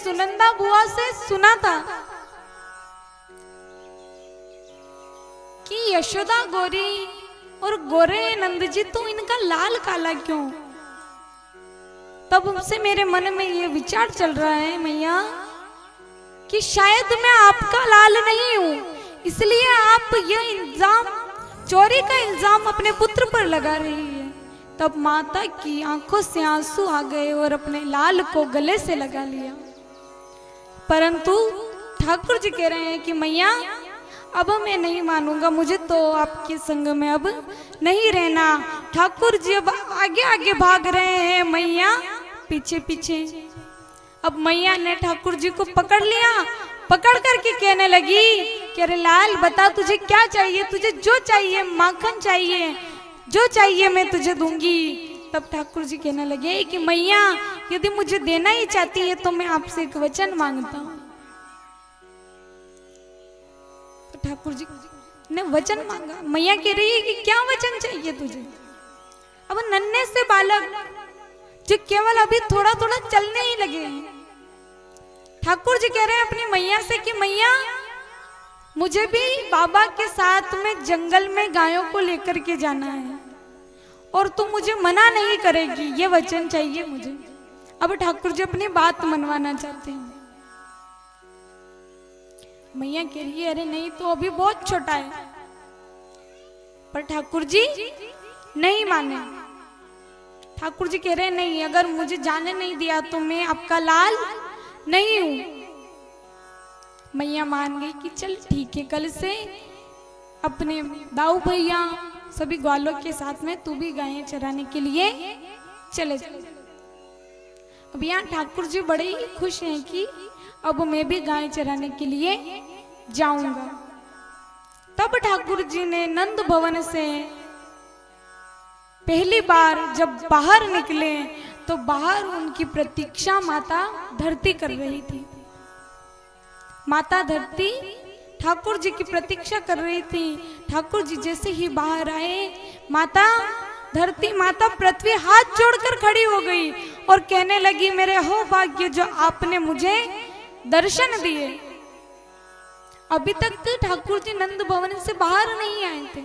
सुनंदा बुआ से सुना था कि यशोदा गोरी और गोरे नंद जी तो इनका लाल काला क्यों। तब से मेरे मन में ये विचार चल रहा है मैया कि शायद मैं आपका लाल नहीं हूं, इसलिए आप ये इल्जाम, चोरी का इल्जाम अपने पुत्र पर लगा रही है। तब माता की आंखों से आंसू आ गए और अपने लाल को गले से लगा लिया। परंतु ठाकुर जी कह रहे हैं कि मैया अब मैं नहीं मानूंगा, मुझे तो आपके संग में अब नहीं रहना। ठाकुर जी अब आगे आगे भाग रहे हैं, मैया पीछे पीछे। अब मैया ने ठाकुर जी को पकड़ लिया, पकड़ करके कहने लगी कि अरे लाल बता तुझे क्या चाहिए, तुझे जो चाहिए, माखन चाहिए, जो चाहिए मैं तुझे दूंगी। तब ठाकुर जी कहने लगे कि मैया यदि मुझे देना ही चाहती है तो मैं आपसे एक वचन मांगता हूं। तो ठाकुर जी ने वचन मांगा। मैया कह रही है कि क्या वचन चाहिए तुझे। अब नन्हे से बालक जो केवल अभी थोड़ा थोड़ा चलने ही लगे हैं, ठाकुर जी कह रहे हैं अपनी मैया से कि मैया मुझे भी बाबा के साथ में जंगल में गायों को लेकर के जाना है और तू मुझे मना नहीं करेगी, ये वचन चाहिए मुझे। अब ठाकुर जी अपनी बात मनवाना चाहते हैं। मैया कह रही है अरे नहीं तो अभी बहुत छोटा है। पर ठाकुर जी नहीं माने। ठाकुर जी कह रहे नहीं, अगर मुझे जाने नहीं दिया तो मैं आपका लाल नहीं हूं। मैया मान गई कि चल ठीक है, कल से अपने दाऊ भैया सभी ग्वालों के साथ में तू भी गायें चराने के लिए चले जा। अब यहाँ ठाकुर जी बड़े ही खुश हैं कि अब मैं भी गायें चराने के लिए जाऊंगा। तब ठाकुर जी ने नंद भवन से पहली बार जब बाहर निकले तो बाहर उनकी प्रतीक्षा माता धरती कर रही थी। माता धरती ठाकुर जी की प्रतीक्षा कर रही थी। ठाकुर जी जैसे ही बाहर आए, माता धरती, माता पृथ्वी हाथ जोड़कर खड़ी हो गई और कहने लगी मेरे हो भाग्य जो आपने मुझे दर्शन दिए। अभी तक ठाकुर जी नंद भवन से बाहर नहीं आए थे।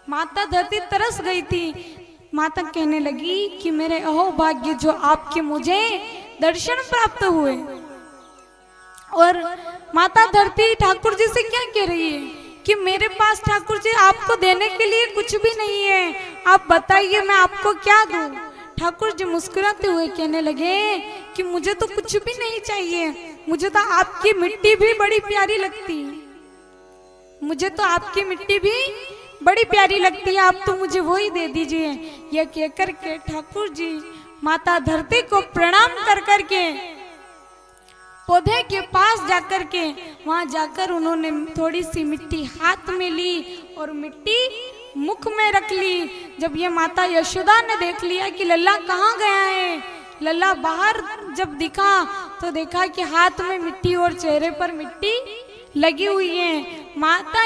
माता धरती तरस गई थी। माता कहने लगी कि मेरे अहो भाग्य जो आपके मुझे दर्शन प्राप्त हुए। और माता धरती ठाकुर जी से क्या कह रही है कि मेरे पास ठाकुर जी आपको देने के लिए कुछ भी नहीं है, आप बताइए मैं आपको क्या दूं। ठाकुर जी मुस्कुराते हुए कहने लगे कि मुझे तो कुछ भी नहीं चाहिए, मुझे तो आपकी मिट्टी भी बड़ी प्यारी लगती है, मुझे तो आपकी मिट्टी भी बड़ी प्यारी लगती है, आप तो मुझे वो ही दे दीजिए। यह कहकर के ठाकुर जी माता धरती को प्रणाम कर करके पौधे के पास जाकर के वहां जाकर उन्होंने थोड़ी सी मिट्टी हाथ में ली और मिट्टी मुख में रख ली। जब ये माता यशोदा ने देख लिया कि लल्ला कहाँ गया है, लल्ला बाहर जब दिखा तो देखा कि हाथ में मिट्टी और चेहरे पर मिट्टी लगी हुई है। माता